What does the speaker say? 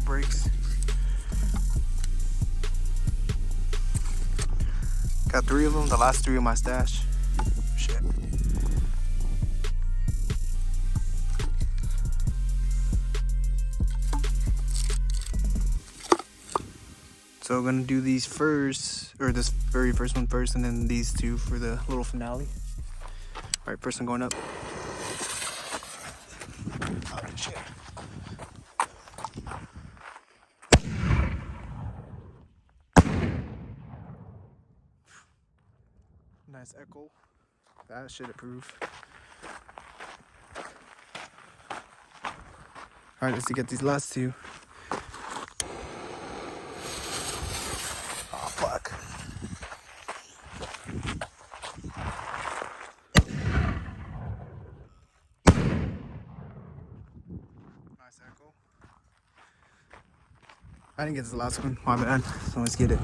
brakes. Got 3 of them, the last 3 in my stash. Shit. So I'm gonna do these first, or this very first one first, and then these 2 for the little finale. All right, first I'm going up. Oh shit. Nice echo. That should approve. All right, let's get these last 2. Oh fuck. Nice echo. I didn't get this last one. My bad. So let's get it.